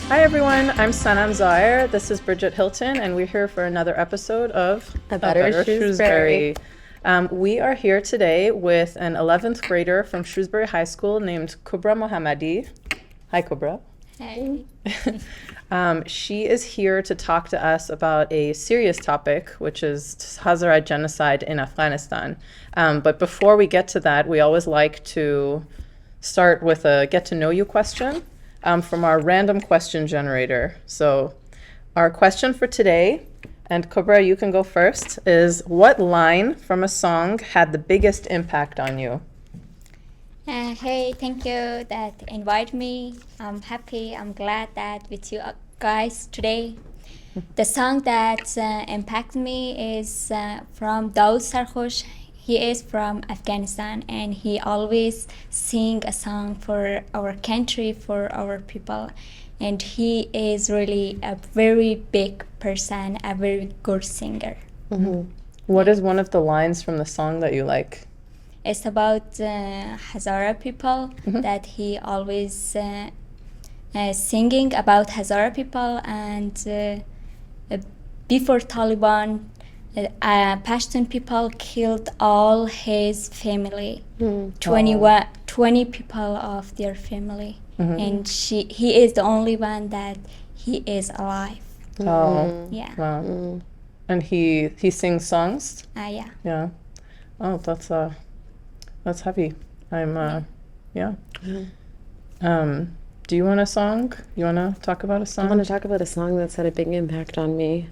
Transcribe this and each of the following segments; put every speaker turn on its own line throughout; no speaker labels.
Hi everyone, I'm Sanam Zaer. This is Bridgette Hylton, and we're here for another episode of
A Better Shrewsbury.
We are here today with an 11th grader from Shrewsbury High School named Kubra Mohammadi. Hi, Kubra.
Hey.
She is here to talk to us about a serious topic, which is Hazara genocide in Afghanistan. But before we get to that, we always like to start with a get to know you question from our random question generator. So our question for today, and Kubra, you can go first, is what line from a song had the biggest impact on you?
Hey, thank you that invite me. I'm happy. I'm glad that with you guys today. The song that impacted me is from Daoud Sarkhosh. He is from Afghanistan, and he always sing a song for our country, for our people. And he is really a very big person, a very good singer.
Mm-hmm. What is one of the lines from the song that you like?
It's about Hazara people, that he always singing about Hazara people, and before Taliban, Pashtun people killed all his family, 20 people of their family, and he is the only one that he is alive.
Oh,
Yeah.
wow. And he sings songs?
Yeah.
Yeah. Oh, that's heavy. Yeah. Do you want a song? You want to talk about a song?
I want to talk about a song that's had a big impact on me.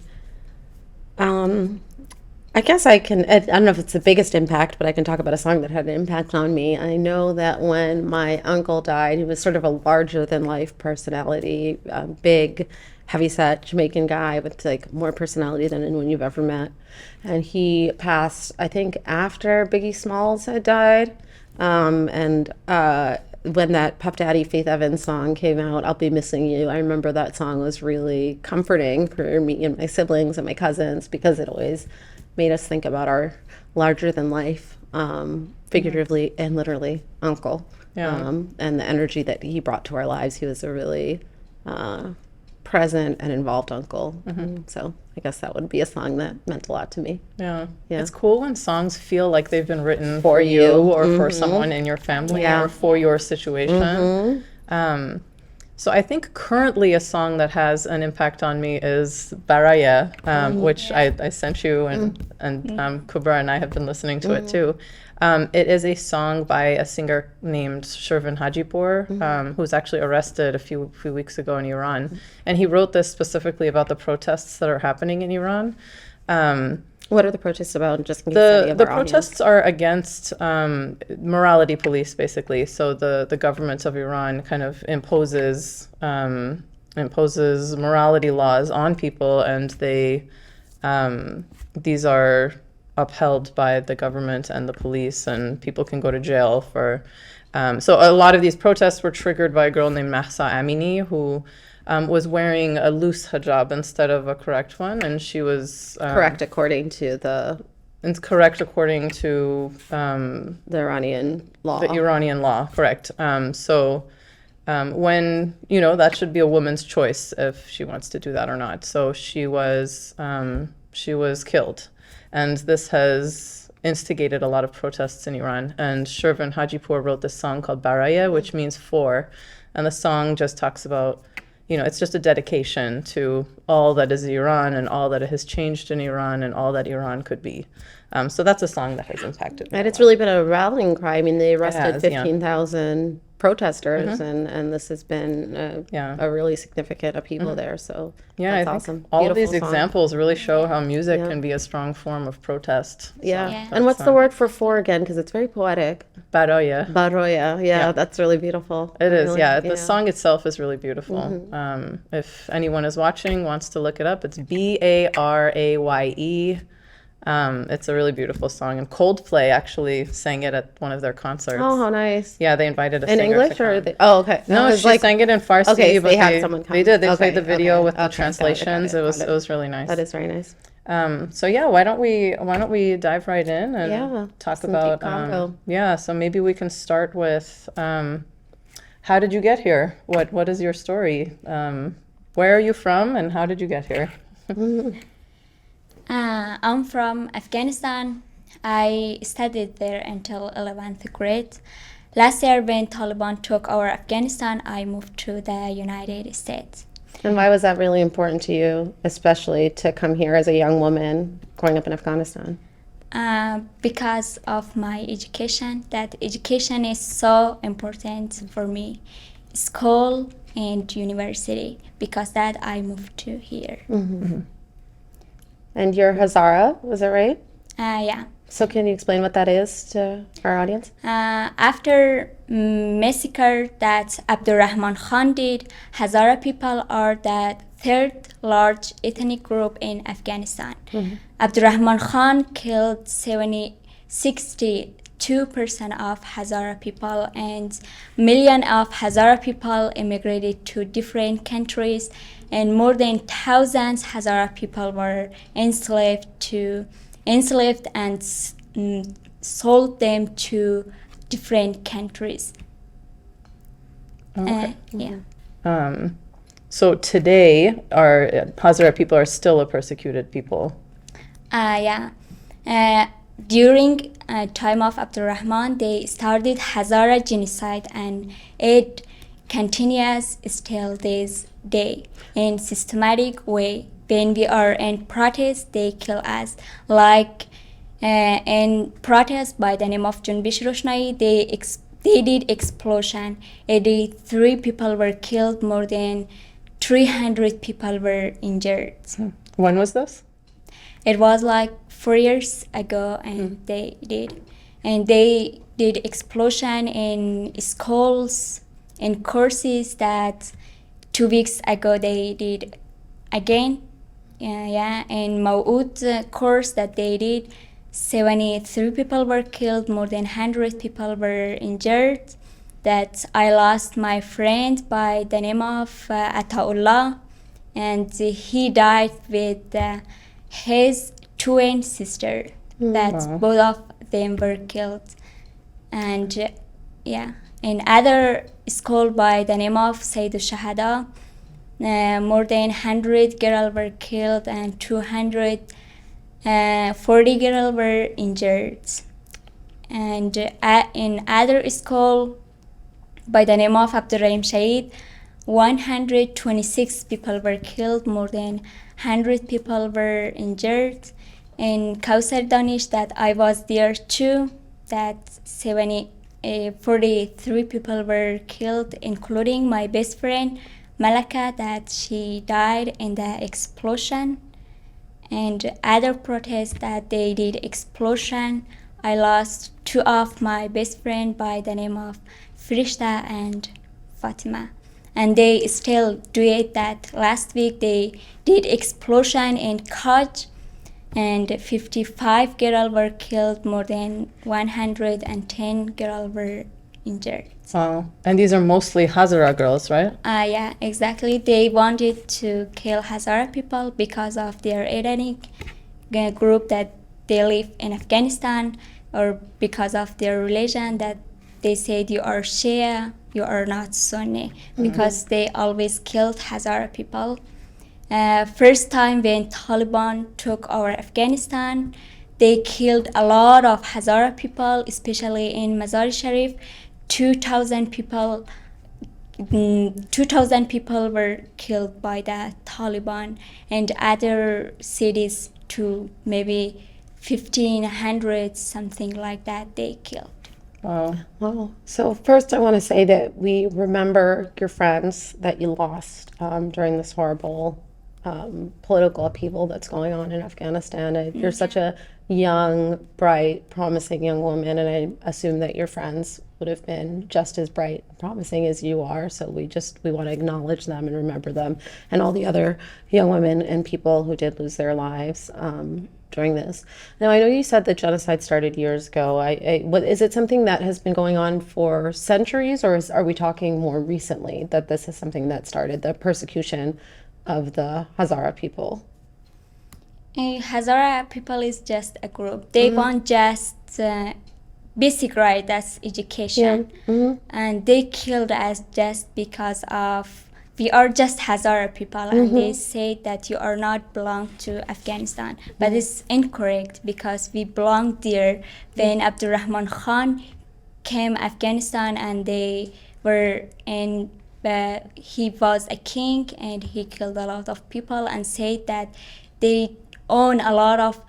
I guess I don't know if it's the biggest impact, but I can talk about a song that had an impact on me. I know that when my uncle died, he was sort of a larger-than-life personality, big, heavy-set Jamaican guy with like more personality than anyone you've ever met. And he passed, I think, after Biggie Smalls had died. When that Puff Daddy Faith Evans song came out, I'll Be Missing You, I remember that song was really comforting for me and my siblings and my cousins, because it always made us think about our larger than life, figuratively and literally, uncle.
Yeah.
And the energy that he brought to our lives. He was a really present and involved uncle. So I guess that would be a song that meant a lot to me.
Yeah.
Yeah.
It's cool when songs feel like they've been written for you or for someone in your family or for your situation. So I think currently a song that has an impact on me is Baraya, which I sent you, and Kubra and I have been listening to it too. It is a song by a singer named Shervin Hajipur, who was actually arrested a few weeks ago in Iran. And he wrote this specifically about the protests that are happening in Iran.
What are the protests about? Just in case any of
The
our
protests are against morality police, basically. So the government of Iran kind of imposes morality laws on people, and these are upheld by the government and the police, and people can go to jail for. So a lot of these protests were triggered by a girl named Mahsa Amini, who was wearing a loose hijab instead of a correct one, and she was
correct according to the Iranian law.
The Iranian law, correct. When that should be a woman's choice if she wants to do that or not. So she was killed, and this has instigated a lot of protests in Iran. And Shervin Hajipur wrote this song called Baraya, which means for, and the song just talks about. It's just a dedication to all that is Iran and all that has changed in Iran and all that Iran could be. So that's a song that has impacted me.
And it's really been a rallying cry. I mean, they arrested 15,000 protesters, and this has been a really significant upheaval there. So that's awesome.
All of these
Beautiful song.
examples really show how music can be a strong form of protest.
Yeah. And what's the word for again? Because it's very poetic.
Baroya.
Baroya. Yeah, that's really beautiful.
It is, The song itself is really beautiful. If anyone is watching, wants to look it up, it's Baraye. It's a really beautiful song, and Coldplay actually sang it at one of their concerts.
Oh, how nice!
Yeah, they invited a
in
singer
English
to
or
come.
okay.
No, she sang it in Farsi.
Okay, so
but
they had someone come.
They did. They played the video with the
got
translations.
it.
It was really nice.
That is very nice.
So yeah, why don't we dive right in and talk about so maybe we can start with how did you get here? What is your story? Where are you from and how did you get here?
I'm from Afghanistan. I studied there until 11th grade. Last year, when Taliban took over Afghanistan, I moved to the United States.
And why was that really important to you, especially to come here as a young woman growing up in Afghanistan?
Because of my education. That education is so important for me. School and university. Because that I moved to here.
And you're Hazara, was that right?
Yeah.
So can you explain what that is to our audience?
After massacre that Abdurrahman Khan did, Hazara people are the third large ethnic group in Afghanistan. Abdurrahman Khan killed 62% of Hazara people, and million of Hazara people immigrated to different countries, and more than thousands Hazara people were enslaved and sold them to different countries.
Okay.
Yeah.
So today, our Hazara people are still a persecuted people.
Yeah. During time of Abdurrahman, they started Hazara Genocide, and it continues still this day in systematic way. When we are in protest, they kill us. Like in protest by the name of Junbish Roshnai, they did explosion. 83 people were killed, more than 300 people were injured.
When was this?
It was like 4 years ago, and they did explosion in schools, in courses that 2 weeks ago they did again. In Maw'ud course that they did, 73 people were killed, more than 100 people were injured. That I lost my friend by the name of Ataullah, and he died with his twin sister. That both of them were killed. And in other school by the name of Sayyid al-Shahada, more than 100 girls were killed and 240 girls were injured. And in other school by the name of Abdurrahim Shahid, 126 people were killed, more than 100 people were injured. In Kausar Danish, that I was there too, that 43 people were killed, including my best friend Malaka, that she died in the explosion. And other protests that they did explosion, I lost two of my best friends by the name of Frishta and Fatima. And they still do it. That last week they did explosion in Kaj, and 55 girls were killed, more than 110 girls were injured.
Wow. And these are mostly Hazara girls, right?
Yeah, exactly. They wanted to kill Hazara people because of their ethnic group that they live in Afghanistan, or because of their religion, that they said you are Shia, you are not Sunni, because they always killed Hazara people. First time when Taliban took over Afghanistan, they killed a lot of Hazara people, especially in Mazar Sharif. 2,000 people were killed by the Taliban, and other cities too, maybe 1,500, something like that, they killed.
Wow.
Wow. So first I want to say that we remember your friends that you lost during this horrible political upheaval that's going on in Afghanistan. You're such a young, bright, promising young woman, and I assume that your friends would have been just as bright and promising as you are. So we want to acknowledge them and remember them, and all the other young women and people who did lose their lives during this. Now, I know you said that genocide started years ago. Is it something that has been going on for centuries, or are we talking more recently that this is something that started, the persecution of the Hazara people?
Hazara people is just a group. They want just basic right, that's education. And they killed us just because of we are just Hazara people, and they say that you are not belong to Afghanistan. But it's incorrect, because we belong there when Abdurrahman Khan came Afghanistan, and they were in he was a king, and he killed a lot of people, and said that they own a lot of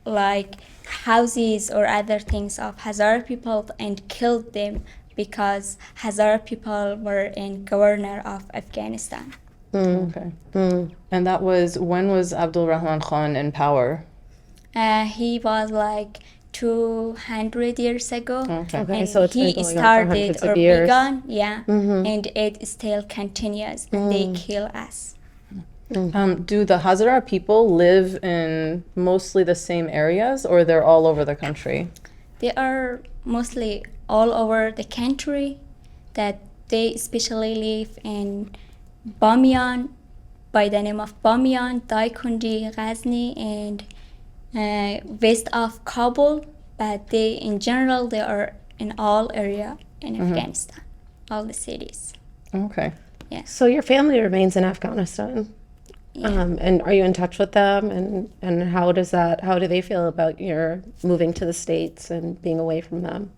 like houses or other things of Hazara people, and killed them because Hazara people were in governor of Afghanistan.
Okay. And that was, when was Abdul Rahman Khan in power?
He was like 200 years ago.
Okay.
Okay,
And
so it's been
he
going on for
started
hundreds of
or
years.
began, and it still continues. And they kill us.
Do the Hazara people live in mostly the same areas, or they're all over the country?
They are mostly all over the country, that they especially live in Bamiyan, by the name of Bamiyan, Daikundi, Ghazni, and west of Kabul. But they, in general, they are in all area in Afghanistan, all the cities.
Okay.
Yes.
So your family remains in Afghanistan. And are you in touch with them? And how do they feel about your moving to the States and being away from them?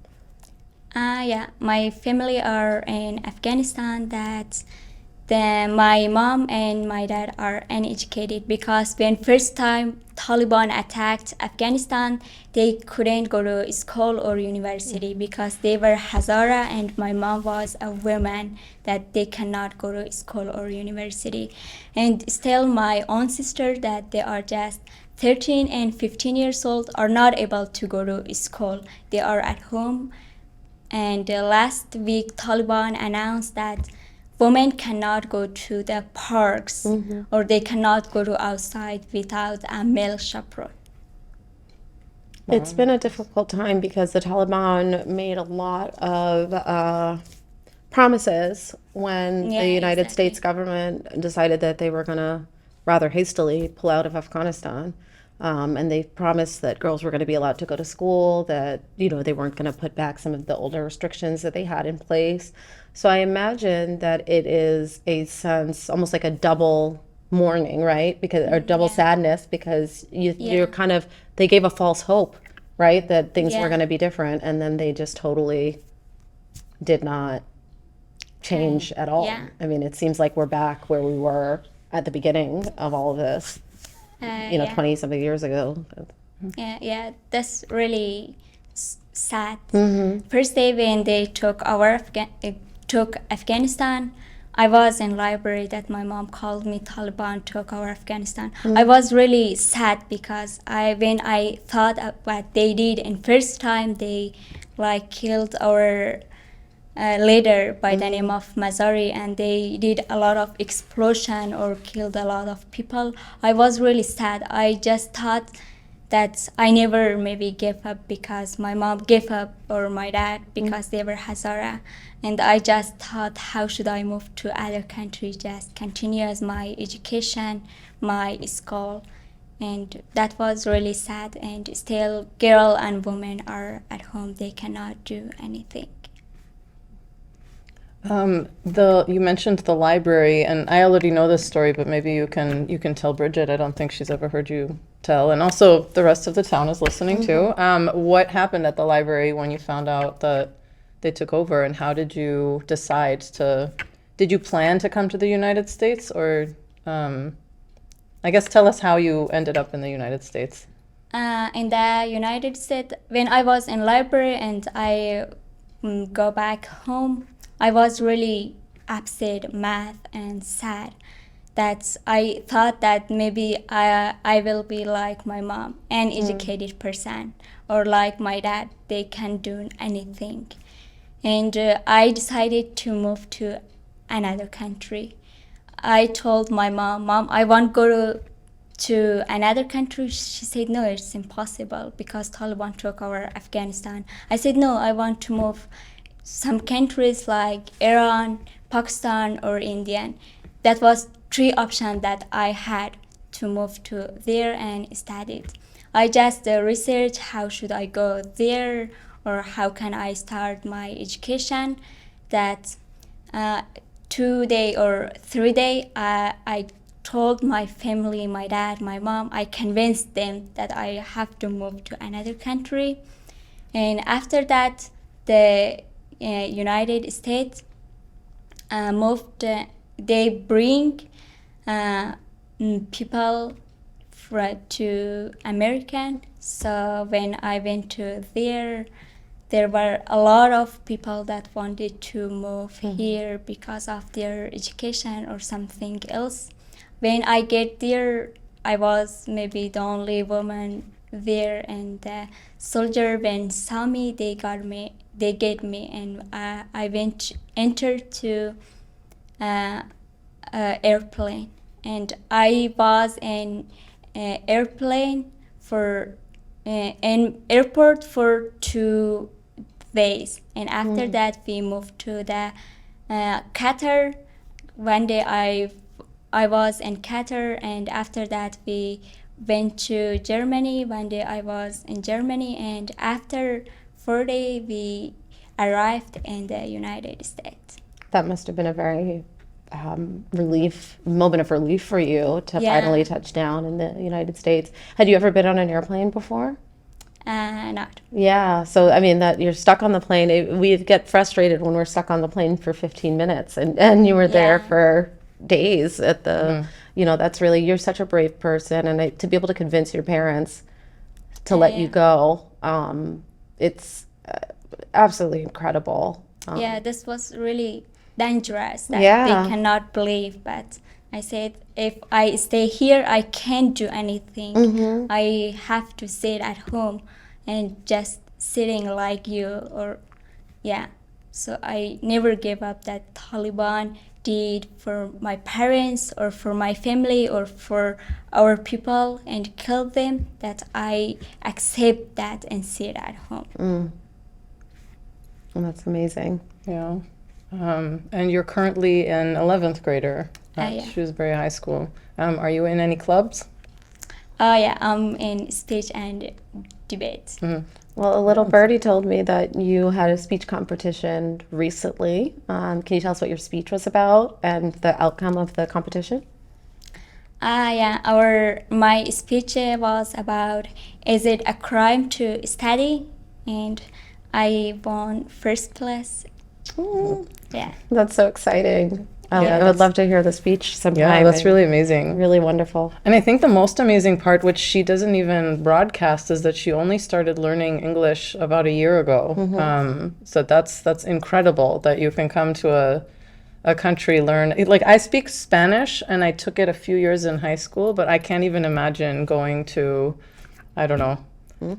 Yeah, my family are in Afghanistan. That my mom and my dad are uneducated, because when first time Taliban attacked Afghanistan, they couldn't go to school or university because they were Hazara, and my mom was a woman, that they cannot go to school or university. And still my own sister, that they are just 13 and 15 years old, are not able to go to school. They are at home. And last week Taliban announced that women cannot go to the parks, or they cannot go to outside without a male chaperone.
It's been a difficult time because the Taliban made a lot of promises when
Yeah,
the United
exactly.
States government decided that they were going to rather hastily pull out of Afghanistan. And they promised that girls were going to be allowed to go to school, that, they weren't going to put back some of the older restrictions that they had in place. So I imagine that it is a sense, almost like a double mourning, right? Or double sadness, because you're kind of, they gave a false hope, right? That things were going to be different, and then they just totally did not change at all.
yeah.
I mean, it seems like we're back where we were at the beginning of all of this. 20 something years ago.
Yeah, that's really sad. First day when they took Afghanistan, I was in library, that my mom called me, Taliban took our Afghanistan. I was really sad, because when I thought of what they did, and first time they killed our leader by the name of Mazari, and they did a lot of explosion or killed a lot of people. I was really sad. I just thought that I never maybe gave up, because my mom gave up, or my dad, because they were Hazara. And I just thought, how should I move to other country, just continue as my education, my school. And that was really sad. And still girl and women are at home, they cannot do anything.
You mentioned the library, and I already know this story, but maybe you can tell Bridgette. I don't think she's ever heard you tell, and also the rest of the town is listening too. What happened at the library when you found out that they took over, and how did you decide to? Did you plan to come to the United States, or I guess tell us how you ended up in the United States.
In the United States, when I was in library and I go back home, I was really upset, mad, and sad. That I thought that maybe I will be like my mom, an educated person, or like my dad, they can do anything. And I decided to move to another country. I told my mom, I want to go to another country. She said, no, it's impossible because Taliban took over Afghanistan. I said, no, I want to move some countries like Iran, Pakistan, or India. That was 3 options that I had to move to there and study. I just researched how should I go there, or how can I start my education. That 2 day or 3 day, I told my family, my dad, my mom, I convinced them that I have to move to another country. And after that, the United States moved, they bring people to American. So when I went to there were a lot of people that wanted to move here because of their education or something else. When I get there, I was maybe the only woman there, and the soldier when saw me, they get me, and I entered to airplane, and I was in airplane for an airport for 2 days, and after that we moved to the Qatar. One day I was in Qatar, and after that we went to Germany. One day I was in Germany, and after 4 days we arrived in the United States.
That must have been a very moment of relief for you to finally touch down in the United States. Had you ever been on an airplane before?
Not.
Yeah, so I mean that you're stuck on the plane. We get frustrated when we're stuck on the plane for 15 minutes, and you were there for days at the, that's really, you're such a brave person, and to be able to convince your parents to let you go, it's absolutely incredible.
This was really dangerous that they cannot believe, but I said, if I stay here, I can't do anything. I have to sit at home and just sitting like you, so I never gave up that Taliban did for my parents or for my family or for our people and killed them, that I accept that and sit at home.
Well, that's amazing.
Yeah. And you're currently an 11th grader at Shrewsbury High School. Are you in any clubs?
I'm in speech and debate.
Well, a little birdie told me that you had a speech competition recently. Can you tell us what your speech was about and the outcome of the competition?
My speech was about, is it a crime to study? And I won first place. Yeah.
That's so exciting. I would love to hear the speech sometime.
Yeah, that's really amazing.
Really wonderful.
And I think the most amazing part, which she doesn't even broadcast, is that she only started learning English about a year ago. So that's incredible that you can come to a country, learn. Like, I speak Spanish, and I took it a few years in high school, but I can't even imagine going to, I don't know,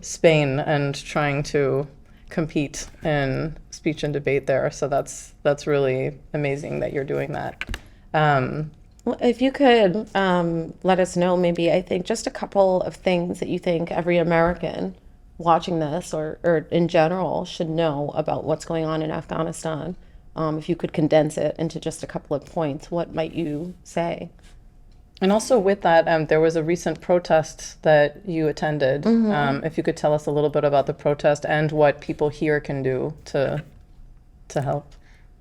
Spain and trying to compete in speech and debate there. So that's really amazing that you're doing that.
Well, if you could let us know, maybe, I think, just a couple of things that you think every American watching this or in general should know about what's going on in Afghanistan. If you could condense it into just a couple of points, what might you say?
And also with that, there was a recent protest that you attended. If you could tell us a little bit about the protest and what people here can do to help.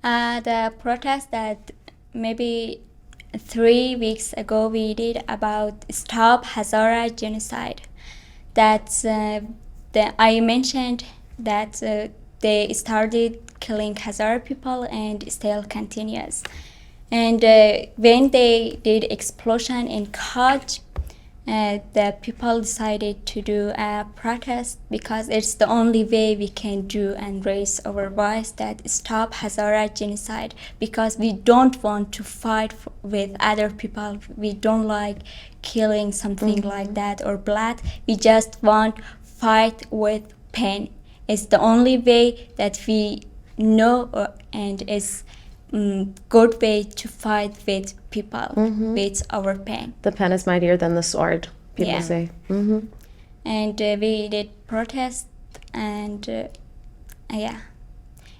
The protest that maybe 3 weeks ago we did about Stop Hazara Genocide. That's I mentioned that they started killing Hazara people and still continues. And when they did explosion in Kaj, the people decided to do a protest because it's the only way we can do and raise our voice that stop Hazara genocide, because we don't want to fight with other people. We don't like killing something like that or blood. We just want fight with pain. It's the only way that we know and is good way to fight with people with our pain.
The pen is mightier than the sword, people say.
And we did protest and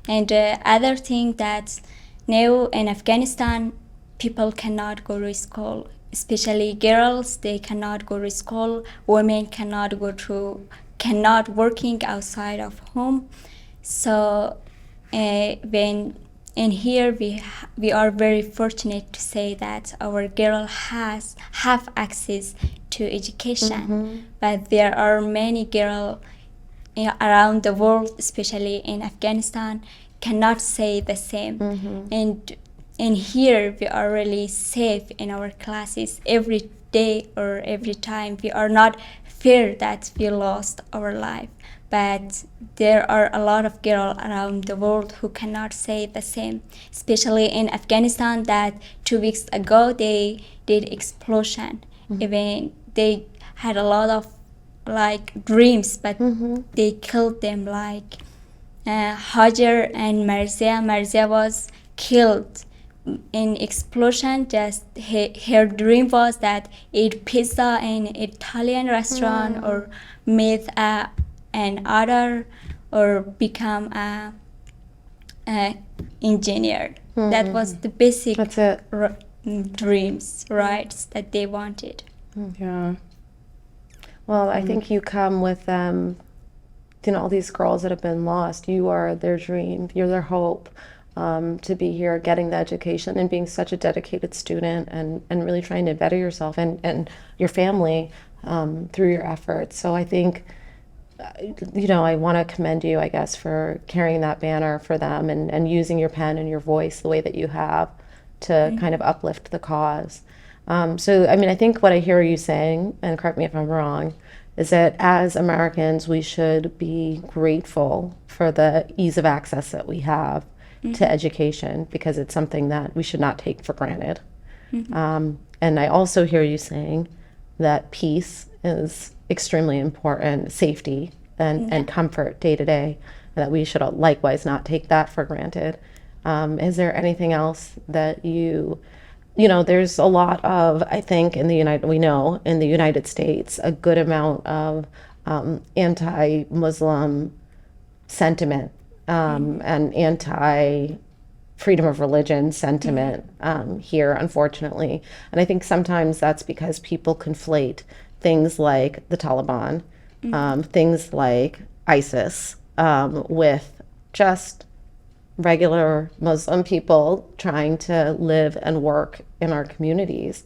and other thing that now in Afghanistan people cannot go to school, especially girls. They cannot go to school. Women cannot working outside of home. So when in here we are very fortunate to say that our girl have access to education, but there are many girls around the world, especially in Afghanistan, cannot say the same. And in here we are really safe in our classes every day or every time. We are not fear that we lost our life, but there are a lot of girls around the world who cannot say the same, especially in Afghanistan that 2 weeks ago they did explosion. Even they had a lot of like dreams, but they killed them, like Hajar and Marzia. Marzia was killed in explosion. Just her dream was that eat pizza in Italian restaurant or meet an other or become a engineer. That was the basic dreams, rights that they wanted.
Yeah.
Well, I think you come with them, you know, all these girls that have been lost. You are their dream, you're their hope, to be here getting the education and being such a dedicated student and really trying to better yourself and your family through your efforts. So I think, you know, I want to commend you, I guess, for carrying that banner for them and using your pen and your voice the way that you have to kind of uplift the cause. So, I mean, I think what I hear you saying, and correct me if I'm wrong, is that as Americans, we should be grateful for the ease of access that we have to education, because it's something that we should not take for granted. And I also hear you saying that peace is extremely important, safety and comfort day to day, and that we should likewise not take that for granted. Is there anything else that you know, there's a lot of, I think, in the United States, a good amount of anti-Muslim sentiment and anti-freedom of religion sentiment here, unfortunately. And I think sometimes that's because people conflate things like the Taliban, things like ISIS, with just regular Muslim people trying to live and work in our communities.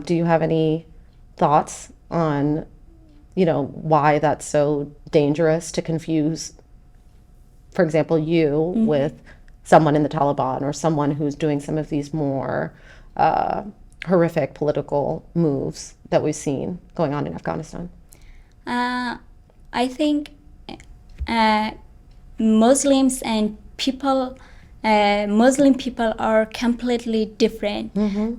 Do you have any thoughts on, you know, why that's so dangerous to confuse, for example, you with someone in the Taliban or someone who's doing some of these more horrific political moves that we've seen going on in Afghanistan?
I think Muslims and Muslim people are completely different.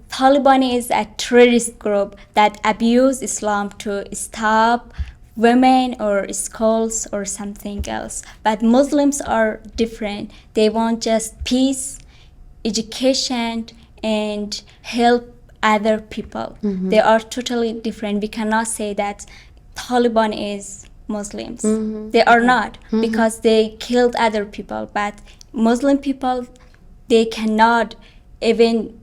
Taliban is a terrorist group that abuse Islam to stop women or schools or something else. But Muslims are different. They want just peace, education, and help other people. They are totally different. We cannot say that Taliban is Muslims. They are not, because they killed other people. But Muslim people, they cannot even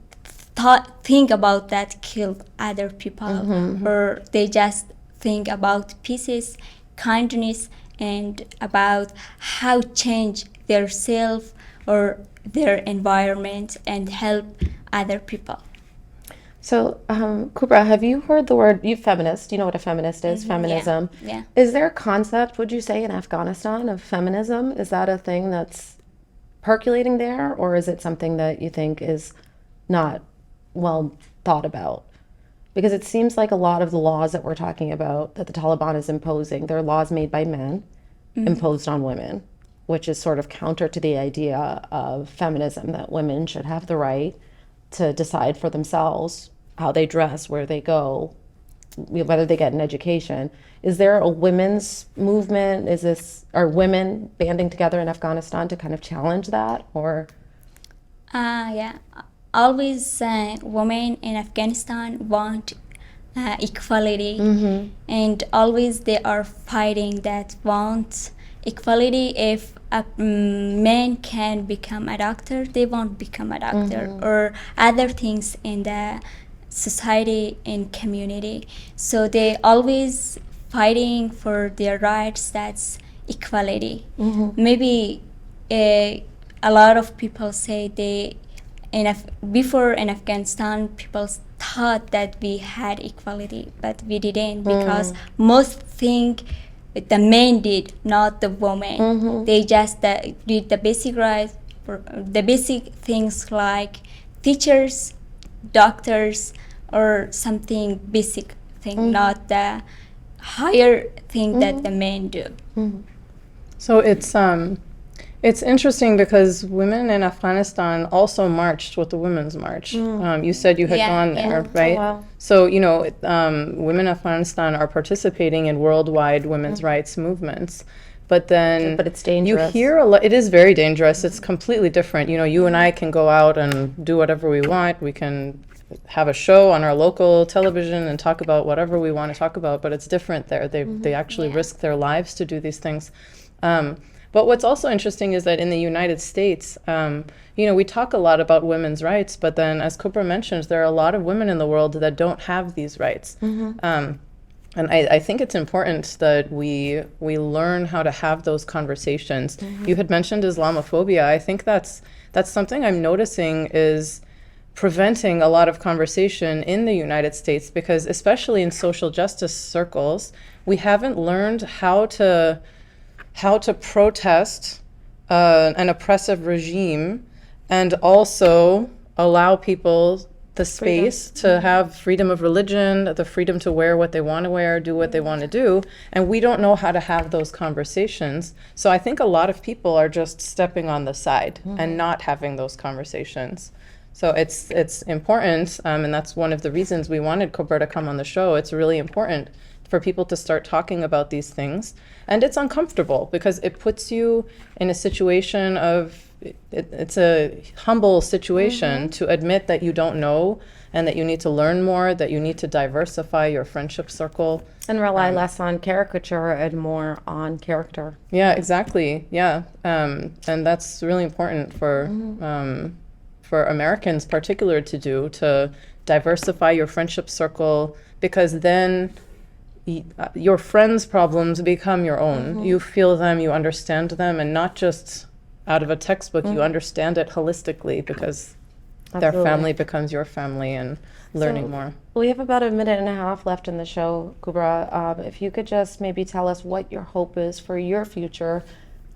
think about that, killed other people, or they just think about peace, kindness, and about how change their self or their environment and help other people.
So, Kubra, have you heard the word, you feminist, you know what a feminist is, feminism.
Yeah.
Is there a concept, would you say, in Afghanistan of feminism? Is that a thing that's percolating there, or is it something that you think is not well thought about? Because it seems like a lot of the laws that we're talking about that the Taliban is imposing, they're laws made by men imposed on women, which is sort of counter to the idea of feminism, that women should have the right to decide for themselves how they dress, where they go, whether they get an education. Is there a women's movement? Are women banding together in Afghanistan to kind of challenge that, or?
Yeah, always women in Afghanistan want equality, and always they are fighting that want equality. If a man can become a doctor, they won't become a doctor, or other things in the society and community. So they always fighting for their rights, that's equality. Maybe a lot of people say before in Afghanistan, people thought that we had equality, but we didn't, because most think the men did, not the women. They just did the basic rights, the basic things like teachers, doctors, or something basic thing, not the higher thing that the men do.
So it's interesting because women in Afghanistan also marched with the Women's March. You said you had gone there, right?
Oh, wow.
So, women in Afghanistan are participating in worldwide women's rights movements. But then
But it's dangerous.
you hear it is very dangerous. It's completely different. You and I can go out and do whatever we want. We can have a show on our local television and talk about whatever we want to talk about, but it's different there. They actually risk their lives to do these things. But what's also interesting is that in the United States, we talk a lot about women's rights, but then, as Kubra mentioned, there are a lot of women in the world that don't have these rights. And I think it's important that we learn how to have those conversations. You had mentioned Islamophobia. I think that's something I'm noticing is preventing a lot of conversation in the United States, because especially in social justice circles, we haven't learned how to protest an oppressive regime and also allow people the space to have freedom of religion, the freedom to wear what they want to wear, do what they want to do. And we don't know how to have those conversations. So I think a lot of people are just stepping on the side and not having those conversations. So it's important, and that's one of the reasons we wanted Kubra to come on the show. It's really important for people to start talking about these things. And it's uncomfortable because it puts you in a situation of, it's a humble situation to admit that you don't know and that you need to learn more, that you need to diversify your friendship circle.
And rely less on caricature and more on character.
Yeah, exactly. Yeah. And that's really important for Americans particular to do, to diversify your friendship circle, because then your friends' problems become your own. You feel them, you understand them, and not just out of a textbook, you understand it holistically, because their family becomes your family, and learning more.
We have about a minute and a half left in the show, Kubra. If you could just maybe tell us what your hope is for your future,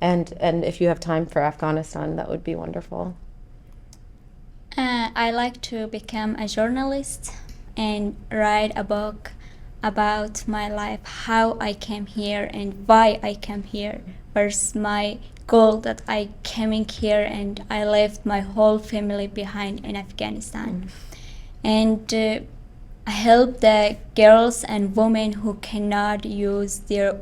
and if you have time for Afghanistan, that would be wonderful.
I like to become a journalist and write a book about my life, how I came here and why I came here. Where's my goal that I came in here and I left my whole family behind in Afghanistan. And I help the girls and women who cannot use their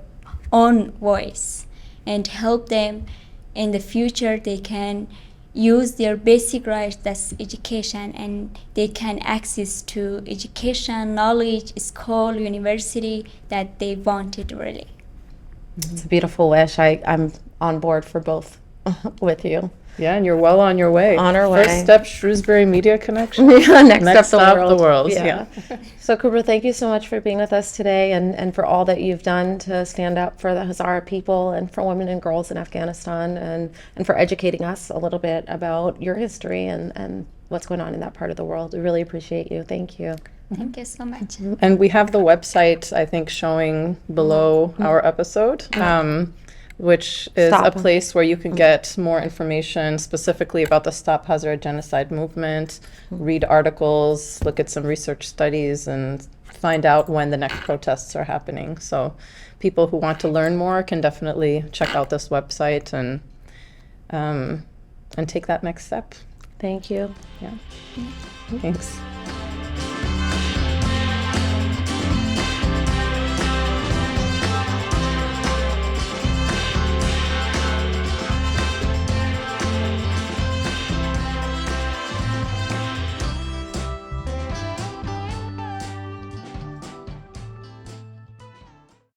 own voice, and help them in the future they can use their basic rights, that's education, and they can access to education, knowledge, school, university that they wanted really.
It's a beautiful wish. I'm on board for both with you.
Yeah, and you're well on your way.
On our way.
First step, Shrewsbury Media Connection.
Next
stop, the world. Yeah.
So, Kubra, thank you so much for being with us today, and for all that you've done to stand up for the Hazara people and for women and girls in Afghanistan, and for educating us a little bit about your history and what's going on in that part of the world. We really appreciate you. Thank you.
Thank you so much.
And we have the website, I think, showing below our episode. Which is a place where you can get more information specifically about the Stop Hazara Genocide movement, read articles, look at some research studies, and find out when the next protests are happening. So people who want to learn more can definitely check out this website and take that next step.
Thank you.
Yeah. Thanks.